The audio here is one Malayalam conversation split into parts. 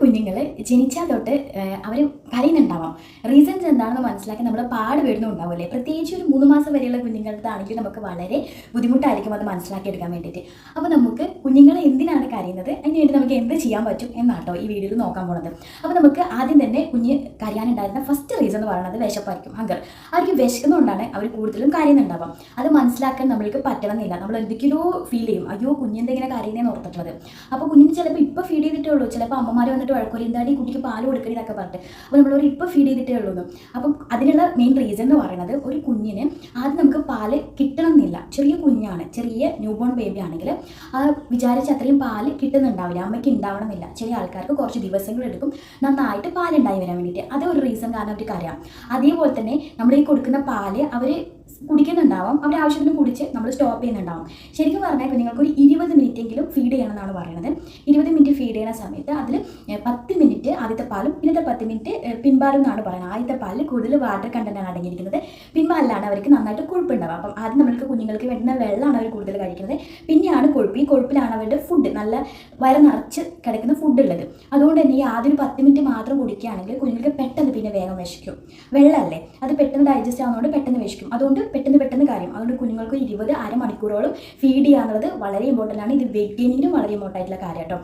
കുഞ്ഞുങ്ങൾ ജനിച്ചാൽ തൊട്ട് അവർ കരയുന്നുണ്ടാവാം. റീസൺസ് എന്താണെന്ന് മനസ്സിലാക്കി നമ്മൾ പാട് വരുന്നുണ്ടാവില്ലേ. പ്രത്യേകിച്ച് ഒരു 3 മാസം വരെയുള്ള കുഞ്ഞുങ്ങളാണെങ്കിൽ നമുക്ക് വളരെ ബുദ്ധിമുട്ടായിരിക്കും അത് മനസ്സിലാക്കിയെടുക്കാൻ വേണ്ടിയിട്ട്. അപ്പോൾ നമുക്ക് കുഞ്ഞുങ്ങൾ എന്തിനാണ് കരയുന്നത്, അതിന് വേണ്ടി നമുക്ക് എന്ത് ചെയ്യാൻ പറ്റും എന്നാട്ടോ ഈ വീഡിയോയിൽ നോക്കാൻ പോകുന്നത്. അപ്പോൾ നമുക്ക് ആദ്യം തന്നെ കുഞ്ഞ് കരയാനുണ്ടായിരുന്ന ഫസ്റ്റ് റീസൺ എന്ന് പറയുന്നത് വിശപ്പായിരിക്കും, ഹങ്കർ. അവർക്ക് വിശക്കുന്നതുകൊണ്ടാണ് അവർ കൂടുതലും കരയുന്നുണ്ടാവാം. അത് മനസ്സിലാക്കാൻ നമ്മൾക്ക് പറ്റണമെന്നില്ല. നമ്മൾ എന്തൊക്കെയോ ഫീൽ ചെയ്യും, അയ്യോ കുഞ്ഞെന്തെങ്കിലും കരയുന്നതെന്ന് ഓർത്തിട്ടുള്ളത്. അപ്പോൾ കുഞ്ഞിന് ചിലപ്പോൾ ഇപ്പോൾ ഫീഡ് ചെയ്തിട്ടേ ഉള്ളൂ, ചിലപ്പോൾ അമ്മമാർ വന്നിട്ട് വഴക്കൊരു എന്താടി കുട്ടിക്ക് പാൽ കൊടുക്കണി എന്നൊക്കെ പറഞ്ഞിട്ട്. അപ്പോൾ നമ്മളൊരു ഇപ്പോൾ ഫീഡ് ചെയ്തിട്ടേ ഉള്ളൂ. അപ്പം അതിനുള്ള മെയിൻ റീസൺ എന്ന് പറയുന്നത് ഒരു കുഞ്ഞിന് ആദ്യം നമുക്ക് പാല് കിട്ടണം എന്നില്ല. ചെറിയ കുഞ്ഞാണ്, ചെറിയ ന്യൂ ബോൺ ബേബി ആണെങ്കിൽ ആ വിചാരിച്ച അത്രയും പാല് കിട്ടുന്നുണ്ടാവില്ല, അമ്മയ്ക്ക് ഉണ്ടാവണം എന്നില്ല. ചില ആൾക്കാർക്ക് കുറച്ച് ദിവസങ്ങളെടുക്കും നന്നായിട്ട് പാലുണ്ടായി വരാൻ വേണ്ടിയിട്ട്. അതൊരു റീസൺ, കാരണം അവർക്ക് അറിയാം. അതേപോലെ തന്നെ നമ്മൾ ഈ കൊടുക്കുന്ന പാല് അവർ കുടിക്കുന്നുണ്ടാവാം, അവർ ആവശ്യത്തിന് കുടിച്ച് നമ്മൾ സ്റ്റോപ്പ് ചെയ്യുന്നുണ്ടാവും. ശരിക്കും പറഞ്ഞാൽ കുഞ്ഞുങ്ങൾക്ക് ഒരു 20 മിനിറ്റെങ്കിലും ഫീഡ് ചെയ്യണം എന്നാണ് പറയുന്നത്. 20 മിനിറ്റ് ഫീഡ് ചെയ്യുന്ന സമയത്ത് അതിൽ 10 മിനിറ്റ് ആദ്യത്തെ പാലും പിന്നത്തെ 10 മിനിറ്റ് പിൻപാലും എന്നാണ് പറയുന്നത്. ആദ്യത്തെ പാലിൽ കൂടുതൽ വാട്ടർ കണ്ടന്റാണ് അടങ്ങിയിരിക്കുന്നത്, പിൻപാലിലാണ് അവർക്ക് നന്നായിട്ട് കൊഴുപ്പുണ്ടാവുക. അപ്പം ആദ്യം നമ്മൾക്ക് കുഞ്ഞുങ്ങൾക്ക് വേണ്ടുന്ന വെള്ളമാണ് അവർ കൂടുതൽ കഴിക്കുന്നത്, പിന്നെയാണ് കൊഴുപ്പ്. ഈ കൊഴുപ്പിലാണ് അവരുടെ ഫുഡ്, നല്ല വയറ് നിറച്ച് കിടക്കുന്ന ഫുഡ് ഉള്ളത്. അതുകൊണ്ട് തന്നെ ഈ ആദ്യം ഒരു 10 മിനിറ്റ് മാത്രം കുടിക്കുകയാണെങ്കിൽ കുഞ്ഞുങ്ങൾക്ക് പെട്ടെന്ന് പിന്നെ വേഗം വിശക്കും. വെള്ളമല്ലേ, അത് പെട്ടെന്ന് ഡൈജസ്റ്റ് ആവുന്നതുകൊണ്ട് പെട്ടെന്ന് വിശക്കും. അതുകൊണ്ട് പെട്ടെന്ന് കാര്യം. അതുകൊണ്ട് കുഞ്ഞുങ്ങൾക്ക് 20 അരമണിക്കൂറോളം ഫീഡ് ചെയ്യാന്നുള്ളത് വളരെ ഇമ്പോർട്ടൻ്റ് ആണ്. ഇത് വെയിറ്റ് ഗെയിനിങ്ങിനും വളരെ ഇമ്പോർട്ടൻ്റ് ആയിട്ടുള്ള കാര്യം കേട്ടോ.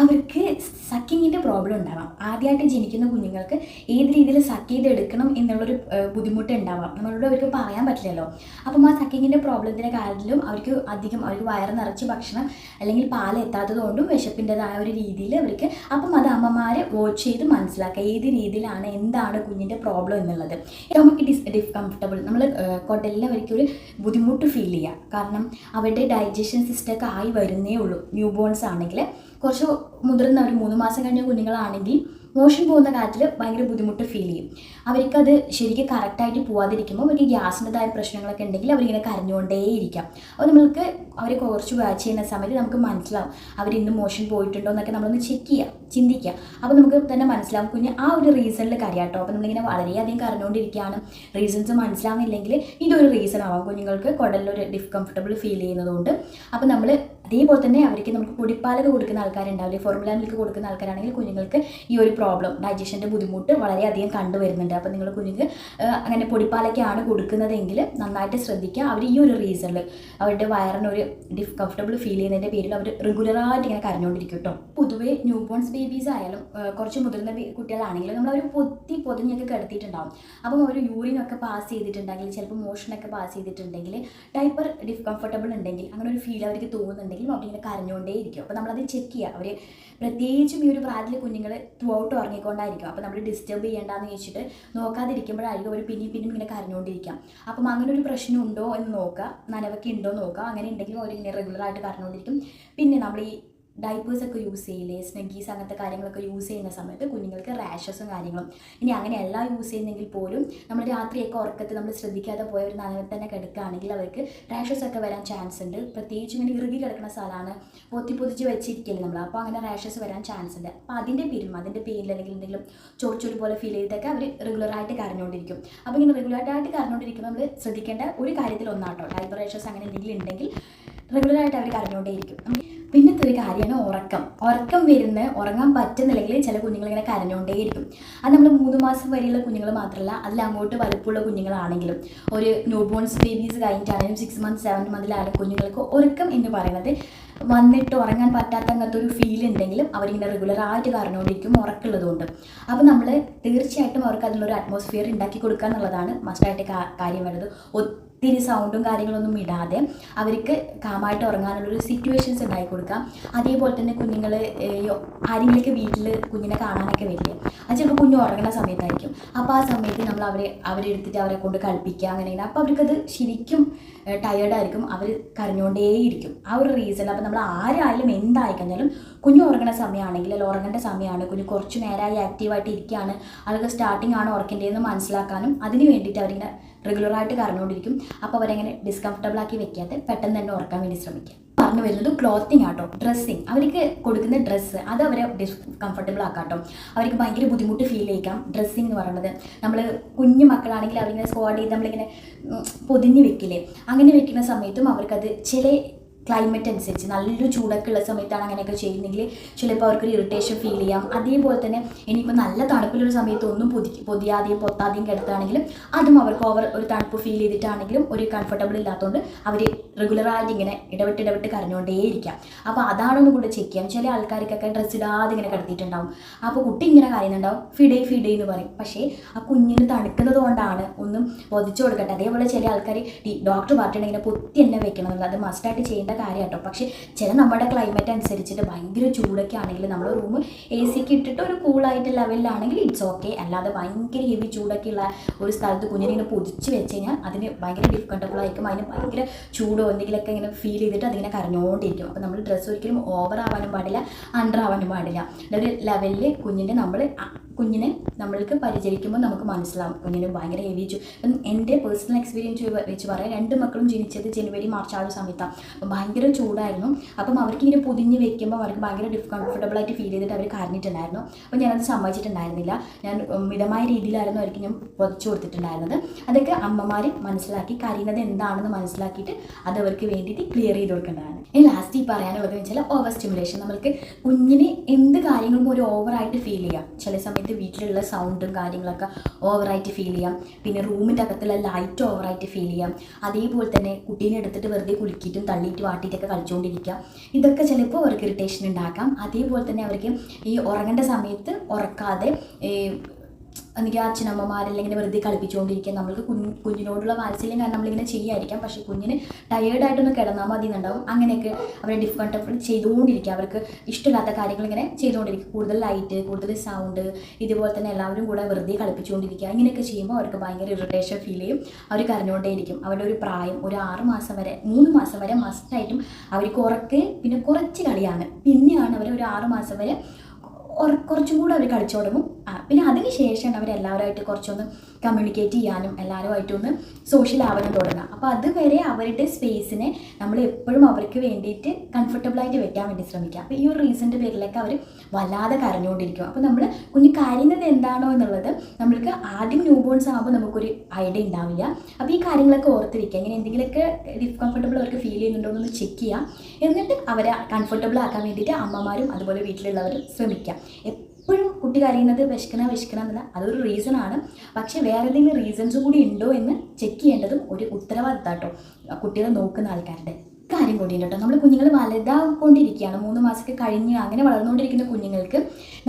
അവർക്ക് സക്കിങ്ങിൻ്റെ പ്രോബ്ലം ഉണ്ടാവാം. ആദ്യമായിട്ട് ജനിക്കുന്ന കുഞ്ഞുങ്ങൾക്ക് ഏത് രീതിയിൽ സക്ക് ചെയ്തെടുക്കണം എന്നുള്ളൊരു ബുദ്ധിമുട്ട് ഉണ്ടാവാം. നമ്മളോട് അവർക്ക് പറയാൻ പറ്റില്ലല്ലോ. അപ്പം ആ സക്കിങ്ങിൻ്റെ പ്രോബ്ലത്തിൻ്റെ കാര്യത്തിലും അവർക്ക് വയറ് നിറച്ച് ഭക്ഷണം അല്ലെങ്കിൽ പാൽ എത്താത്തത് കൊണ്ടും വിശപ്പിൻ്റെതായ ഒരു രീതിയിൽ അവർക്ക്, അപ്പം അത് അമ്മമാരെ വാച്ച് ചെയ്ത് മനസ്സിലാക്കുക ഏത് രീതിയിലാണ്, എന്താണ് കുഞ്ഞിൻ്റെ പ്രോബ്ലം എന്നുള്ളത്. നമുക്ക് ഡിസ്കംഫർട്ടബിൾ, നമ്മൾ കൊടലിൽ അവർക്കൊരു ബുദ്ധിമുട്ട് ഫീൽ ചെയ്യുക. കാരണം അവരുടെ ഡൈജഷൻ സിസ്റ്റമൊക്കെ ആയി വരുന്നേ ഉള്ളൂ. ന്യൂ ബോൺസ് ആണെങ്കിൽ, കുറച്ച് മുതിർന്ന ഒരു 3 മാസം കഴിഞ്ഞ കുഞ്ഞുങ്ങളാണെങ്കിൽ മോഷൻ പോകുന്ന കാര്യത്തിൽ ഭയങ്കര ബുദ്ധിമുട്ട് ഫീൽ ചെയ്യും. അവർക്കത് ശരിക്കും കറക്റ്റായിട്ട് പോകാതിരിക്കുമ്പോൾ അവർക്ക് ഗ്യാസിൻ്റെതായ പ്രശ്നങ്ങളൊക്കെ ഉണ്ടെങ്കിൽ അവരിങ്ങനെ കരഞ്ഞുകൊണ്ടേയിരിക്കാം. അപ്പോൾ നമ്മൾക്ക് അവരെ കുറച്ച് വാച്ച് ചെയ്യുന്ന സമയത്ത് നമുക്ക് മനസ്സിലാവും അവരിന്ന് മോഷൻ പോയിട്ടുണ്ടോ എന്നൊക്കെ നമ്മളൊന്ന് ചെക്ക് ചെയ്യുക, ചിന്തിക്കുക. അപ്പോൾ നമുക്ക് തന്നെ മനസ്സിലാവും കുഞ്ഞ് ആ ഒരു റീസണിൽ കരയാട്ടോ. അപ്പോൾ നമ്മളിങ്ങനെ വളരെയധികം കരഞ്ഞുകൊണ്ടിരിക്കുകയാണ്, റീസൺസ് മനസ്സിലാവുന്നില്ലെങ്കിൽ ഇതൊരു റീസൺ ആവാം കുഞ്ഞുങ്ങൾക്ക് കുടലിലൊരു ഡിസ്കംഫർട്ടബിൾ ഫീൽ ചെയ്യുന്നതുകൊണ്ട്. അപ്പോൾ നമ്മൾ അതേപോലെ തന്നെ അവർക്ക് നമുക്ക് പൊടിപ്പാലൊക്കെ കൊടുക്കുന്ന ആൾക്കാരുണ്ടാവില്ലേ, ഫോർമുല മിൽക്ക് കൊടുക്കുന്ന ആൾക്കാരാണെങ്കിൽ കുഞ്ഞുങ്ങൾക്ക് ഈ ഒരു പ്രോബ്ലം, ഡൈജഷൻ്റെ ബുദ്ധിമുട്ട് വളരെയധികം കണ്ടുവരുന്നുണ്ട്. അപ്പോൾ നിങ്ങൾ കുഞ്ഞുങ്ങൾക്ക് അങ്ങനെ പൊടിപ്പാലൊക്കെയാണ് കൊടുക്കുന്നതെങ്കിൽ നന്നായിട്ട് ശ്രദ്ധിക്കുക. അവർ ഈ ഒരു റീസണിൽ അവരുടെ വയറിനൊരു ഡിസ്കംഫർട്ടബിൾ ഫീൽ ചെയ്യുന്നതിൻ്റെ പേരിൽ അവർ റെഗുലറായിട്ട് ഇങ്ങനെ കരഞ്ഞുകൊണ്ടിരിക്കും കേട്ടോ. പൊതുവേ ന്യൂ ബോൺസ് ബേബീസ് ആയാലും കുറച്ച് മുതിർന്ന കുട്ടികളാണെങ്കിലും നമ്മൾ അവർ പൊതിഞ്ഞൊക്കെ കിടത്തിയിട്ടുണ്ടാവും. അപ്പം അവർ യൂറിനൊക്കെ പാസ് ചെയ്തിട്ടുണ്ടെങ്കിൽ, ചിലപ്പോൾ മോഷനൊക്കെ പാസ് ചെയ്തിട്ടുണ്ടെങ്കിൽ, ഡൈപ്പർ ഡിസ്കംഫർട്ടബിൾ ഉണ്ടെങ്കിൽ, അങ്ങനെ ഒരു ഫീൽ അവർക്ക് തോന്നുന്നുണ്ടെങ്കിൽ അവരിങ്ങനെ കരഞ്ഞുകൊണ്ടേയിരിക്കും. അപ്പോൾ നമ്മളത് ചെക്ക് ചെയ്യുക. അവർ പ്രത്യേകിച്ചും ഈ ഒരു പ്രായത്തിൽ കുഞ്ഞുങ്ങൾ ത്രൂ ഔട്ട് ഉറങ്ങിക്കൊണ്ടായിരിക്കും. അപ്പോൾ നമ്മൾ ഡിസ്റ്റർബ് ചെയ്യേണ്ടെന്ന് വെച്ചിട്ട് നോക്കാതിരിക്കുമ്പോഴായിരിക്കും അവർ പിന്നെയും ഇങ്ങനെ കരഞ്ഞുകൊണ്ടിരിക്കാം. അപ്പം അങ്ങനെ ഒരു പ്രശ്നം ഉണ്ടോ എന്ന് നോക്കുക, നനവൊക്കെ ഉണ്ടോ നോക്കുക. അങ്ങനെ ഉണ്ടെങ്കിലും അവരിങ്ങനെ റെഗുലറായിട്ട് കരഞ്ഞുകൊണ്ടിരിക്കും. പിന്നെ നമ്മൾ ഈ ഡൈപ്പേഴ്സൊക്കെ യൂസ് ചെയ്യില്ലേ, സ്നെഗീസ് അങ്ങനത്തെ കാര്യങ്ങളൊക്കെ യൂസ് ചെയ്യുന്ന സമയത്ത് കുഞ്ഞുങ്ങൾക്ക് റാഷസും കാര്യങ്ങളും. ഇനി അങ്ങനെ എല്ലാം യൂസ് ചെയ്യുന്നെങ്കിൽ പോലും നമ്മൾ രാത്രിയൊക്കെ ഉറക്കത്തിൽ നമ്മൾ ശ്രദ്ധിക്കാതെ പോയ ഒരു നനവിൽ തന്നെ കിടക്കുകയാണെങ്കിൽ അവർക്ക് റാഷസൊക്കെ വരാൻ ചാൻസ് ഉണ്ട്. പ്രത്യേകിച്ചും ഇങ്ങനെ ഇറുകി കിടക്കുന്ന സ്ഥലമാണ്, പൊതിച്ച് വെച്ചിരിക്കില്ല നമ്മൾ, അപ്പോൾ അങ്ങനെ റാഷസ് വരാൻ ചാൻസ് ഉണ്ട്. അപ്പോൾ അതിൻ്റെ പെയിനിൽ അല്ലെങ്കിൽ എന്തെങ്കിലും ചൊറിച്ചൊരു പോലെ ഫീൽ ചെയ്തിട്ടൊക്കെ അവർ റെഗുലറായിട്ട് കരഞ്ഞുകൊണ്ടിരിക്കും. അപ്പോൾ ഇങ്ങനെ റെഗുലറായിട്ട് കരഞ്ഞുകൊണ്ടിരിക്കുമ്പോൾ നമ്മൾ ശ്രദ്ധിക്കേണ്ട ഒരു കാര്യത്തിൽ ഒന്നാട്ടോ, ഡൈപ്പർ റാഷസ് അങ്ങനെ എന്തെങ്കിലും ഉണ്ടെങ്കിൽ റെഗുലറായിട്ട് അവർ കരഞ്ഞുകൊണ്ടേയിരിക്കും. പിന്നത്തെ ഒരു കാര്യമാണ് ഉറക്കം ഉറങ്ങാൻ പറ്റുന്നില്ലെങ്കിൽ ചില കുഞ്ഞുങ്ങളിങ്ങനെ കരഞ്ഞുകൊണ്ടേയിരിക്കും. അത് നമ്മൾ 3 മാസം വരെയുള്ള കുഞ്ഞുങ്ങൾ മാത്രമല്ല, അതിലങ്ങോട്ട് വലുപ്പമുള്ള കുഞ്ഞുങ്ങളാണെങ്കിലും, ഒരു ന്യൂ ബോൺസ് ബേബീസ് കഴിഞ്ഞിട്ടാണെങ്കിലും 6 മന്ത്സ് 7 മന്തിലായാലും കുഞ്ഞുങ്ങൾക്ക് ഉറക്കം എന്ന് പറയുന്നത് വന്നിട്ട് ഉറങ്ങാൻ പറ്റാത്ത അങ്ങനത്തെ ഒരു ഫീൽ ഉണ്ടെങ്കിലും അവരിങ്ങനെ റെഗുലറായിട്ട് കരഞ്ഞുകൊണ്ടിരിക്കും ഉറക്കമുള്ളതുകൊണ്ട്. അപ്പോൾ നമ്മൾ തീർച്ചയായിട്ടും അവർക്ക് അതിനുള്ളൊരു അറ്റ്മോസ്ഫിയർ ഉണ്ടാക്കി കൊടുക്കുക എന്നുള്ളതാണ് മസ്റ്റായിട്ട് കാര്യം വരുന്നത്. ഒത്തിരി സൗണ്ടും കാര്യങ്ങളൊന്നും ഇടാതെ അവർക്ക് കാമായിട്ട് ഉറങ്ങാനുള്ളൊരു സിറ്റുവേഷൻസ് ഉണ്ടാക്കി കൊടുക്കാം. അതേപോലെ തന്നെ കുഞ്ഞുങ്ങൾ ആരെങ്കിലുമൊക്കെ വീട്ടിൽ കുഞ്ഞിനെ കാണാനൊക്കെ വരില്ലേ, അത് ചിലപ്പോൾ കുഞ്ഞ് ഉറങ്ങുന്ന സമയത്തായിരിക്കും. അപ്പോൾ ആ സമയത്ത് നമ്മൾ അവരെ എടുത്തിട്ട് അവരെ കൊണ്ട് കളിപ്പിക്കുക, അങ്ങനെ. അപ്പോൾ അവർക്കത് ശരിക്കും ടയേർഡായിരിക്കും, അവർ കരഞ്ഞുകൊണ്ടേയിരിക്കും. ആ ഒരു റീസൺ. അപ്പോൾ നമ്മൾ ആരായാലും എന്തായി കഴിഞ്ഞാലും കുഞ്ഞ് ഉറങ്ങുന്ന സമയമാണെങ്കിൽ, അല്ലെങ്കിൽ ഉറങ്ങേണ്ട സമയമാണ്, കുഞ്ഞ് കുറച്ച് നേരമായി ആക്റ്റീവായിട്ട് ഇരിക്കുകയാണ്, അവർക്ക് സ്റ്റാർട്ടിംഗ് ആണ് ഉറക്കേണ്ടതെന്ന് മനസ്സിലാക്കാനും അതിന് വേണ്ടിയിട്ട് അവരിങ്ങനെ റെഗുലറായിട്ട് കരഞ്ഞുകൊണ്ടിരിക്കും. അപ്പോൾ അവരെങ്ങനെ ഡിസ്കംഫർട്ടബിൾ ആക്കി വെക്കാതെ പെട്ടെന്ന് തന്നെ ഉറക്കാൻ വേണ്ടി ശ്രമിക്കുക. പറഞ്ഞു വരുന്നത് ക്ലോത്തിങ് ആട്ടോ, ഡ്രസ്സിങ്. അവർക്ക് കൊടുക്കുന്ന ഡ്രസ്സ് അത് അവരെ ഡിസ്കംഫർട്ടബിൾ ആക്കാട്ടോ. അവർക്ക് ഭയങ്കര ബുദ്ധിമുട്ട് ഫീൽ ചെയ്യിക്കാം. ഡ്രസ്സിങ് എന്ന് പറയുന്നത് നമ്മൾ കുഞ്ഞു മക്കളാണെങ്കിൽ അവരിങ്ങനെ സ്ക്വാഡ് ചെയ്ത് നമ്മളിങ്ങനെ പൊതിഞ്ഞ് വെക്കില്ലേ, അങ്ങനെ വെക്കുന്ന സമയത്തും അവർക്കത് ചില ക്ലൈമറ്റ് അനുസരിച്ച് നല്ലൊരു ചൂടൊക്കെ ഉള്ള സമയത്താണ് അങ്ങനെയൊക്കെ ചെയ്യുന്നെങ്കിൽ ചിലപ്പോൾ അവർക്കൊരു ഇറിറ്റേഷൻ ഫീൽ ചെയ്യാം. അതേപോലെ തന്നെ ഇനിയിപ്പോൾ നല്ല തണുപ്പിലൊരു സമയത്ത് ഒന്നും പൊതിയാതെയും പൊത്താതെയും കിടത്തുകയാണെങ്കിലും അതും അവർക്ക് ഒരു തണുപ്പ് ഫീൽ ചെയ്തിട്ടാണെങ്കിലും ഒരു കംഫർട്ടബിൾ ഇല്ലാത്തതുകൊണ്ട് അവർ റെഗുലറായിട്ട് ഇങ്ങനെ ഇടവിട്ട് കരഞ്ഞുകൊണ്ടേയിരിക്കാം. അപ്പോൾ അതാണൊന്നും കൂടെ ചെക്ക് ചെയ്യാം. ചില ആൾക്കാർക്കൊക്കെ ഡ്രസ്സ് ഇടാതെ ഇങ്ങനെ കിടത്തിയിട്ടുണ്ടാവും. അപ്പോൾ കുട്ടി ഇങ്ങനെ കരയുന്നുണ്ടാവും, ഫിഡേ എന്ന് പറയും. പക്ഷേ ആ കുഞ്ഞിന് തണുക്കുന്നത് കൊണ്ടാണ്, ഒന്നും പൊതിച്ചു കൊടുക്കട്ടെ. അതേപോലെ ചില ആൾക്കാർ ഡോക്ടർ പറഞ്ഞിട്ടുണ്ടെങ്കിൽ പൊത്തി തന്നെ വെക്കണം എന്നുള്ളത് അത് മസ്റ്റായിട്ട് ചെയ്യേണ്ട കാര്യം കേട്ടോ. പക്ഷേ ചില നമ്മുടെ ക്ലൈമറ്റ് അനുസരിച്ചിട്ട് ഭയങ്കര ചൂടൊക്കെ ആണെങ്കിൽ നമ്മൾ റൂം AC-ക്ക് ഇട്ടിട്ട് ഒരു കൂളായിട്ട് ലെവലിലാണെങ്കിൽ ഇറ്റ്സ് ഓക്കെ. അല്ലാതെ ഭയങ്കര ഹെവി ചൂടൊക്കെ ഉള്ള ഒരു സ്ഥലത്ത് കുഞ്ഞിനെ ഇങ്ങനെ പൊതിച്ച് വെച്ച് കഴിഞ്ഞാൽ അതിന് ഭയങ്കര ഡിഫിക്കൽട്ടബിൾ ആയിരിക്കും. അതിന് ഭയങ്കര ചൂടോ എന്തെങ്കിലുമൊക്കെ ഇങ്ങനെ ഫീൽ ചെയ്തിട്ട് അതിങ്ങനെ കരഞ്ഞുകൊണ്ടിരിക്കും. അപ്പോൾ നമ്മൾ ഡ്രസ്സ് ഒരിക്കലും ഓവർ ആവാനും പാടില്ല, അണ്ടർ ആവാനും പാടില്ല. ഒരു ലെവലിൽ കുഞ്ഞിനെ നമ്മൾക്ക് പരിചരിക്കുമ്പോൾ നമുക്ക് മനസ്സിലാവും കുഞ്ഞിന് ഭയങ്കര ഹെവി എൻ്റെ പേഴ്സണൽ എക്സ്പീരിയൻസ് വെച്ച് പറയാം. 2 മക്കളും ജനിച്ചത് ജനുവരി മാർച്ച് ആ ഒരു സമയത്താണ്. അപ്പം ഭയങ്കര ചൂടായിരുന്നു. അപ്പം അവർക്കിങ്ങനെ പൊതിഞ്ഞ് വെക്കുമ്പോൾ അവർക്ക് ഭയങ്കര കംഫർട്ടബിളായിട്ട് ഫീൽ ചെയ്തിട്ട് അവർ കരഞ്ഞിട്ടുണ്ടായിരുന്നു. അപ്പോൾ ഞാനത് സമ്മതിച്ചിട്ടുണ്ടായിരുന്നില്ല. ഞാൻ മിതമായ രീതിയിലായിരുന്നു അവർക്ക് ഞാൻ പൊതിച്ചു കൊടുത്തിട്ടുണ്ടായിരുന്നത്. അതൊക്കെ അമ്മമാർ മനസ്സിലാക്കി കരയുന്നത് എന്താണെന്ന് മനസ്സിലാക്കിയിട്ട് അത് അവർക്ക് വേണ്ടിയിട്ട് ക്ലിയർ ചെയ്ത് കൊടുക്കേണ്ടതാണ്. ഇനി ലാസ്റ്റ് പറയാനുള്ളത് വെച്ചാൽ ഓവർ സ്റ്റിമുലേഷൻ. നമ്മൾക്ക് കുഞ്ഞിന് എന്ത് കാര്യങ്ങളും ഒരു ഓവറായിട്ട് ഫീൽ ചെയ്യാം. ചില സമയത്ത് വീട്ടിലുള്ള സൗണ്ടും കാര്യങ്ങളൊക്കെ ഓവറായിട്ട് ഫീൽ ചെയ്യാം. പിന്നെ റൂമിൻ്റെ അകത്തുള്ള ലൈറ്റ് ഓവറായിട്ട് ഫീൽ ചെയ്യാം. അതേപോലെ തന്നെ കുട്ടീനെ എടുത്തിട്ട് വെറുതെ കുലുക്കിയിട്ടും തള്ളിയിട്ട് വാട്ടിയിട്ടൊക്കെ കളിച്ചുകൊണ്ടിരിക്കുക. ഇതൊക്കെ ചിലപ്പോൾ അവർക്ക് ഇറിറ്റേഷൻ ഉണ്ടാക്കാം. അതേപോലെ തന്നെ അവർക്ക് ഈ ഉറങ്ങേണ്ട സമയത്ത് ഉറക്കാതെ എനിക്ക് അച്ഛനമ്മമാരെല്ലാം വെറുതെ കളിപ്പിച്ചുകൊണ്ടിരിക്കുക. നമ്മൾക്ക് കുഞ്ഞിനോടുള്ള വാത്സല്യം കാരണം നമ്മളിങ്ങനെ ചെയ്യാതിരിക്കാം. പക്ഷേ കുഞ്ഞിന് ടയേർഡായിട്ടൊന്ന് കിടന്നാൽ മതി എന്നുണ്ടാവും. അങ്ങനെയൊക്കെ അവരെ ഡിഫിക്കൽട്ടബിൾ ചെയ്തുകൊണ്ടിരിക്കുക. അവർക്ക് ഇഷ്ടമില്ലാത്ത കാര്യങ്ങൾ ഇങ്ങനെ ചെയ്തുകൊണ്ടിരിക്കുക. കൂടുതൽ ലൈറ്റ്, കൂടുതൽ സൗണ്ട്, ഇതുപോലെ തന്നെ എല്ലാവരും കൂടെ വെറുതെ കളിപ്പിച്ചുകൊണ്ടിരിക്കുക. ഇങ്ങനെയൊക്കെ ചെയ്യുമ്പോൾ അവർക്ക് ഭയങ്കര ഇറിറ്റേഷൻ ഫീൽ ചെയ്യും. അവർ കരഞ്ഞുകൊണ്ടേയിരിക്കും. അവരുടെ ഒരു പ്രായം ഒരു 6 മാസം വരെ 3 മാസം വരെ മസ്റ്റായിട്ടും അവർക്ക് ഉറക്കെ പിന്നെ കുറച്ച് കളിയാണ്. പിന്നെയാണ് അവർ ഒരു 6 മാസം വരെ കുറച്ചും കൂടെ അവർ കളിച്ചു തുടങ്ങും. പിന്നെ അതിന് ശേഷമാണ് അവരെല്ലാവരുമായിട്ട് കുറച്ചൊന്ന് കമ്മ്യൂണിക്കേറ്റ് ചെയ്യാനും എല്ലാവരുമായിട്ടൊന്ന് സോഷ്യൽ ആവാനും തുടങ്ങുക. അപ്പോൾ അതുവരെ അവരുടെ സ്പേസിനെ നമ്മൾ എപ്പോഴും അവർക്ക് വേണ്ടിയിട്ട് കംഫർട്ടബിളായിട്ട് വെക്കാൻ വേണ്ടി ശ്രമിക്കുക. അപ്പോൾ ഈ ഒരു റീസണിൻ്റെ പേരിലൊക്കെ അവർ വല്ലാതെ കരഞ്ഞുകൊണ്ടിരിക്കും. അപ്പോൾ നമ്മൾ കുഞ്ഞ് കരയുന്നത് എന്താണോ എന്നുള്ളത് നമ്മൾക്ക് ആദ്യം ന്യൂ ബോൺസ് ആകുമ്പോൾ നമുക്കൊരു ഐഡിയ ഉണ്ടാവില്ല. അപ്പോൾ ഈ കാര്യങ്ങളൊക്കെ ഓർത്തിരിക്കുക. ഇങ്ങനെ എന്തെങ്കിലുമൊക്കെ ഡിസ്കംഫർട്ടബിൾ അവർക്ക് ഫീൽ ചെയ്യുന്നുണ്ടോ എന്നൊന്ന് ചെക്ക് ചെയ്യുക. എന്നിട്ട് അവരെ കംഫർട്ടബിൾ ആക്കാൻ വേണ്ടിയിട്ട് അമ്മമാരും അതുപോലെ വീട്ടിലുള്ളവരും ശ്രമിക്കുക. എപ്പോഴും കുട്ടി കരയുന്നത് വിശക്കണം എന്നല്ല, അതൊരു റീസണാണ്. പക്ഷേ വേറെ എന്തെങ്കിലും റീസൺസ് കൂടി ഉണ്ടോ എന്ന് ചെക്ക് ചെയ്യേണ്ടതും ഒരു ഉത്തരവാദിത്തം കേട്ടോ കുട്ടികളെ നോക്കുന്ന ആൾക്കാരുടെ. കാര്യം കൂടിയുണ്ട് കേട്ടോ. നമ്മൾ കുഞ്ഞുങ്ങൾ വലുതാകൊണ്ടിരിക്കുകയാണ്. 3 മാസമൊക്കെ കഴിഞ്ഞ് അങ്ങനെ വളർന്നുകൊണ്ടിരിക്കുന്ന കുഞ്ഞുങ്ങൾക്ക്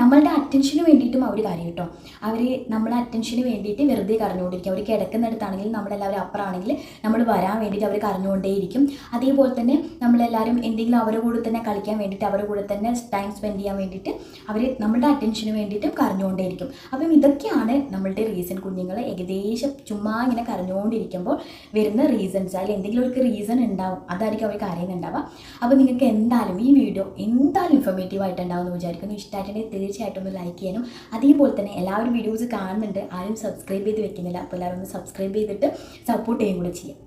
നമ്മളുടെ അറ്റൻഷന് വേണ്ടിയിട്ടും അവർ കാര്യം കേട്ടോ. അവർ നമ്മളെ അറ്റൻഷന് വേണ്ടിയിട്ട് വെറുതെ കരഞ്ഞുകൊണ്ടിരിക്കും. അവർ കിടക്കുന്നിടത്താണെങ്കിലും നമ്മളെല്ലാവരും അപ്പുറമാണെങ്കിൽ നമ്മൾ വരാൻ വേണ്ടിയിട്ട് അവർ കരഞ്ഞുകൊണ്ടേയിരിക്കും. അതേപോലെ തന്നെ നമ്മളെല്ലാവരും എന്തെങ്കിലും അവരുടെ കൂടെ തന്നെ കളിക്കാൻ വേണ്ടിയിട്ട് അവരുടെ കൂടെ തന്നെ ടൈം സ്പെൻഡ് ചെയ്യാൻ വേണ്ടിയിട്ട് അവർ നമ്മളുടെ അറ്റൻഷന് വേണ്ടിയിട്ടും കരഞ്ഞുകൊണ്ടേയിരിക്കും. അപ്പം ഇതൊക്കെയാണ് നമ്മളുടെ റീസൺ. കുഞ്ഞുങ്ങൾ ഏകദേശം ചുമ്മാ ഇങ്ങനെ കരഞ്ഞുകൊണ്ടിരിക്കുമ്പോൾ വരുന്ന റീസൺസ്. അതിൽ എന്തെങ്കിലും ഒരു റീസൺ ഉണ്ടാവും, അതായിരിക്കും അവർ കരയുന്നുണ്ടാവുക. അപ്പോൾ നിങ്ങൾക്ക് എന്തായാലും ഈ വീഡിയോ എന്തായാലും ഇൻഫോർമേറ്റീവ് ആയിട്ടുണ്ടാവും എന്ന് വിചാരിക്കുന്നു. ഇഷ്ടമായിട്ടുണ്ടെങ്കിൽ തീർച്ചയായിട്ടും ഒന്ന് ലൈക്ക് ചെയ്യാനും അതേപോലെ തന്നെ എല്ലാവരും വീഡിയോസ് കാണുന്നുണ്ട്, ആരും സബ്സ്ക്രൈബ് ചെയ്ത് വെക്കുന്നില്ല. അപ്പോൾ എല്ലാവരും ഒന്ന് സബ്സ്ക്രൈബ് ചെയ്തിട്ട് സപ്പോർട്ട് ചെയ്യുകയും കൂടെ ചെയ്യാം.